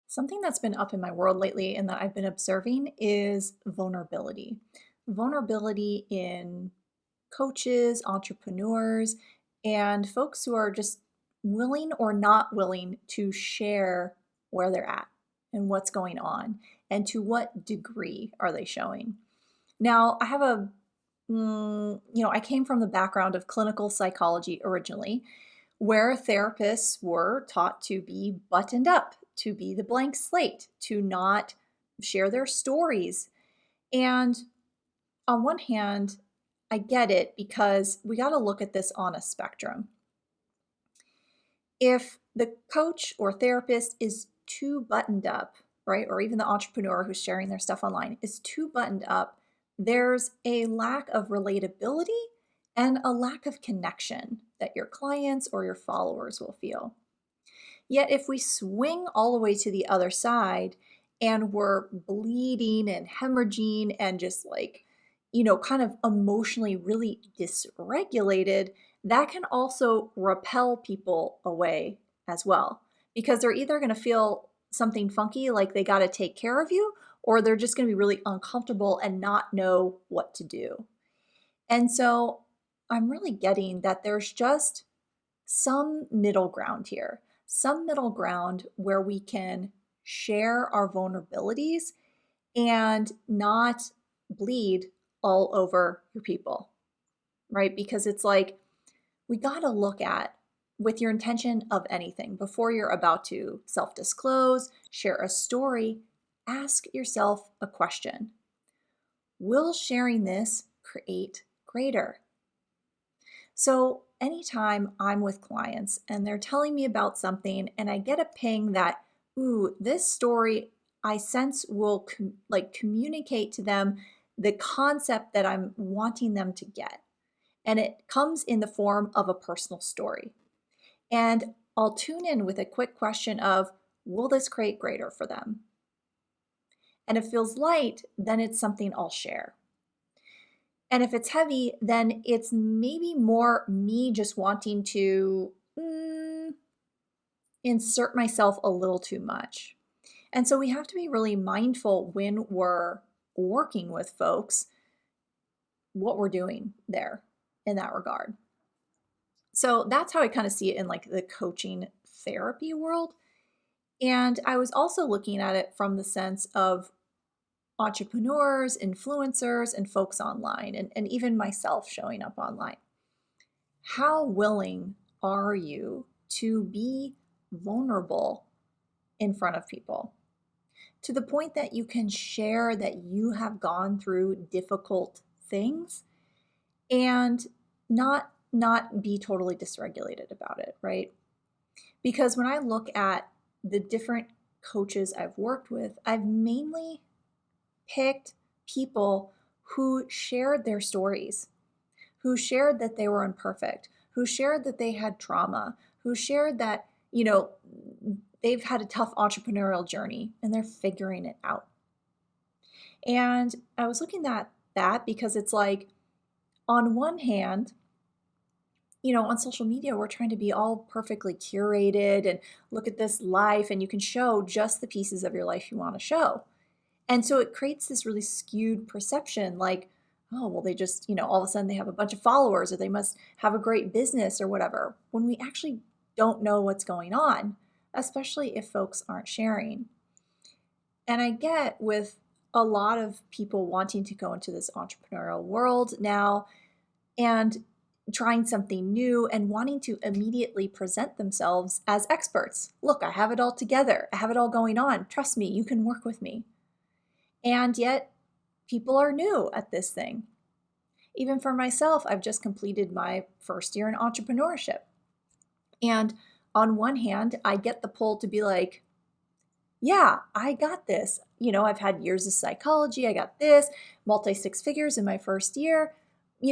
Something that's been up in my world lately and that I've been observing is vulnerability. Vulnerability in coaches, entrepreneurs, and folks who are just willing or not willing to share where they're at and what's going on and to what degree are they showing. Now, I have I came from the background of clinical psychology originally, where therapists were taught to be buttoned up, to be the blank slate, to not share their stories. And on one hand, I get it because we got to look at this on a spectrum. If the coach or therapist is too buttoned up, right, or even the entrepreneur who's sharing their stuff online is too buttoned up, there's a lack of relatability and a lack of connection that your clients or your followers will feel. Yet, if we swing all the way to the other side and we're bleeding and hemorrhaging and just kind of emotionally really dysregulated, that can also repel people away as well. Because they're either going to feel something funky, like they got to take care of you, or they're just going to be really uncomfortable and not know what to do. And so I'm really getting that there's just some middle ground here, some middle ground where we can share our vulnerabilities and not bleed all over your people, right? Because it's like we got to look at with your intention of anything before you're about to self disclose, share a story, ask yourself a question. Will sharing this create greater? So, anytime I'm with clients and they're telling me about something and I get a ping that, ooh, this story I sense will communicate to them the concept that I'm wanting them to get. And it comes in the form of a personal story. And I'll tune in with a quick question of, will this create greater for them? And if it feels light, then it's something I'll share. And if it's heavy, then it's maybe more me just wanting to insert myself a little too much. And so we have to be really mindful when we're working with folks what we're doing there in that regard. So that's how I kind of see it in like the coaching therapy world. And I was also looking at it from the sense of entrepreneurs, influencers, and folks online, and even myself showing up online. How willing are you to be vulnerable in front of people? To the point that you can share that you have gone through difficult things and not be totally dysregulated about it, right? Because when I look at the different coaches I've worked with, I've mainly picked people who shared their stories, who shared that they were imperfect, who shared that they had trauma, who shared that, they've had a tough entrepreneurial journey and they're figuring it out. And I was looking at that because it's like, on one hand, on social media, we're trying to be all perfectly curated and look at this life, and you can show just the pieces of your life you want to show. And so it creates this really skewed perception like, oh, well, they just, all of a sudden they have a bunch of followers or they must have a great business or whatever, when we actually don't know what's going on, especially if folks aren't sharing. And I get with a lot of people wanting to go into this entrepreneurial world now and trying something new and wanting to immediately present themselves as experts. Look, I have it all together. I have it all going on. Trust me, you can work with me. And yet, people are new at this thing. Even for myself, I've just completed my first year in entrepreneurship. And on one hand, I get the pull to be like, yeah, I got this. I've had years of psychology. I got this, multi six figures in my first year,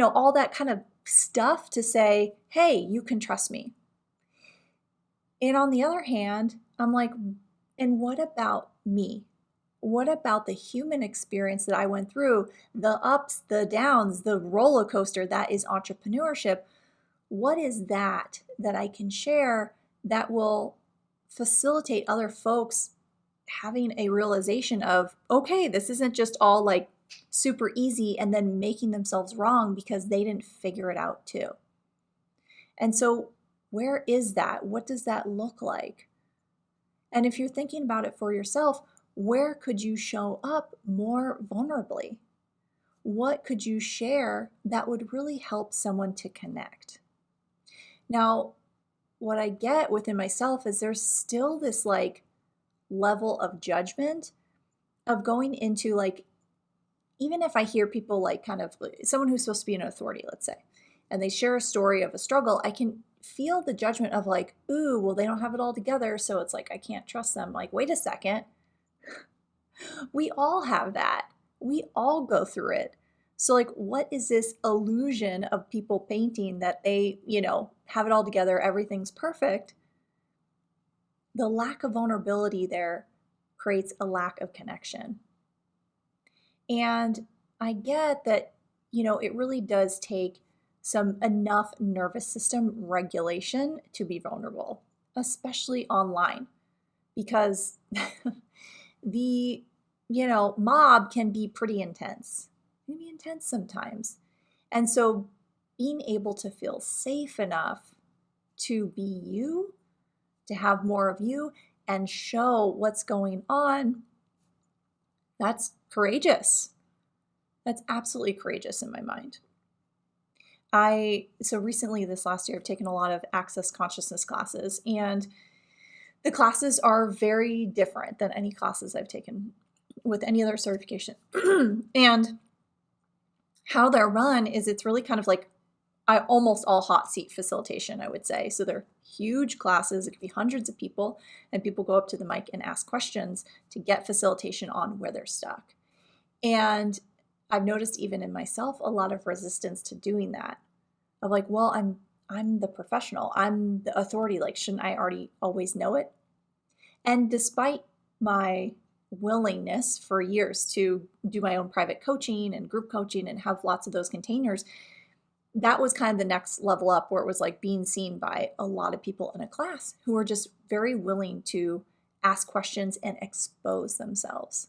all that kind of stuff to say, hey, you can trust me. And on the other hand, I'm like, and what about me? What about the human experience that I went through, the ups, the downs, the roller coaster that is entrepreneurship? What is that I can share that will facilitate other folks having a realization of, okay, this isn't just all like super easy and then making themselves wrong because they didn't figure it out too. And so where is that? What does that look like? And if you're thinking about it for yourself, where could you show up more vulnerably? What could you share that would really help someone to connect? Now, what I get within myself is there's still this like level of judgment of going into like, even if I hear people like kind of someone who's supposed to be an authority, let's say, and they share a story of a struggle, I can feel the judgment of like, ooh, well, they don't have it all together. So it's like, I can't trust them. Like, wait a second. We all have that. We all go through it. So like, what is this illusion of people painting that they, have it all together, everything's perfect? The lack of vulnerability there creates a lack of connection. And I get that, it really does take enough nervous system regulation to be vulnerable, especially online, because the, mob can be pretty intense. It can be intense sometimes. And so being able to feel safe enough to be you, to have more of you and show what's going on, that's courageous. That's absolutely courageous in my mind. So recently this last year, I've taken a lot of access consciousness classes, and the classes are very different than any classes I've taken with any other certification. And how they're run is it's really kind of like almost all hot seat facilitation, I would say. So they're huge classes. It could be hundreds of people, and people go up to the mic and ask questions to get facilitation on where they're stuck. And I've noticed even in myself a lot of resistance to doing that. Of like, well, I'm the professional. I'm the authority. Like, shouldn't I already always know it? And despite my willingness for years to do my own private coaching and group coaching and have lots of those containers, that was kind of the next level up, where it was like being seen by a lot of people in a class who were just very willing to ask questions and expose themselves,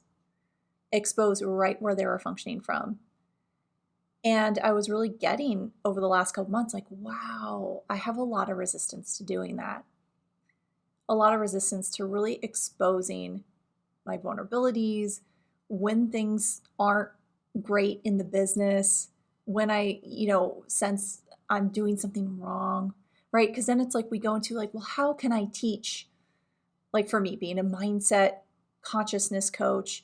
expose right where they were functioning from. And I was really getting over the last couple months like, wow, I have a lot of resistance to doing that. A lot of resistance to really exposing my vulnerabilities, when things aren't great in the business, when I, sense I'm doing something wrong, right? Because then it's like we go into like, well, how can I teach? Like for me, being a mindset consciousness coach,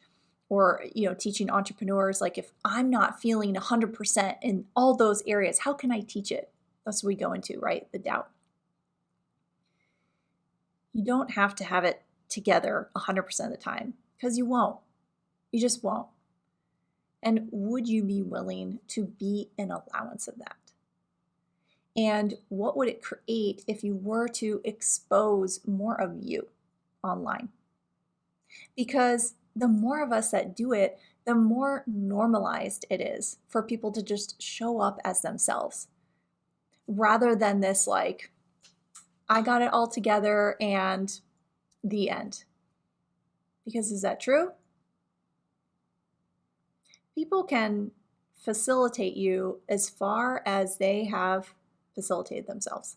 or, teaching entrepreneurs, like if I'm not feeling 100% in all those areas, how can I teach it? That's what we go into, right? The doubt. You don't have to have it together 100% of the time, because you won't. You just won't. And would you be willing to be an allowance of that? And what would it create if you were to expose more of you online? Because the more of us that do it, the more normalized it is for people to just show up as themselves, rather than this like, I got it all together and the end. Because is that true? People can facilitate you as far as they have facilitated themselves.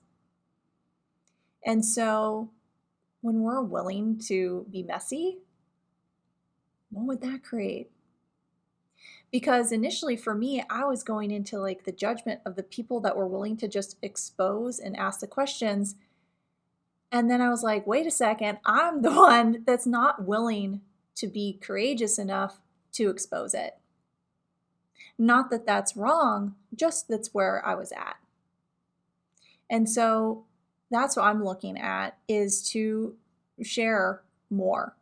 And so when we're willing to be messy, what would that create? Because initially for me, I was going into like the judgment of the people that were willing to just expose and ask the questions. And then I was like, wait a second, I'm the one that's not willing to be courageous enough to expose it. Not that that's wrong, just that's where I was at. And so that's what I'm looking at, is to share more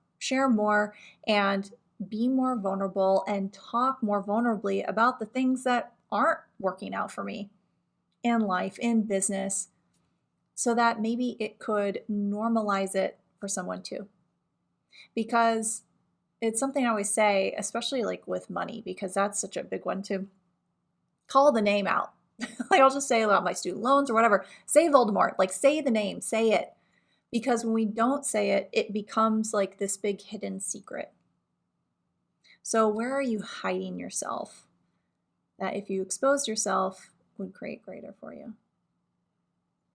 and be more vulnerable and talk more vulnerably about the things that aren't working out for me in life, in business, so that maybe it could normalize it for someone too. Because it's something I always say, especially like with money, because that's such a big one to call the name out. Like I'll just say about my student loans or whatever, say Voldemort, like say the name, say it. Because when we don't say it, it becomes like this big hidden secret. So where are you hiding yourself that if you exposed yourself would create greater for you?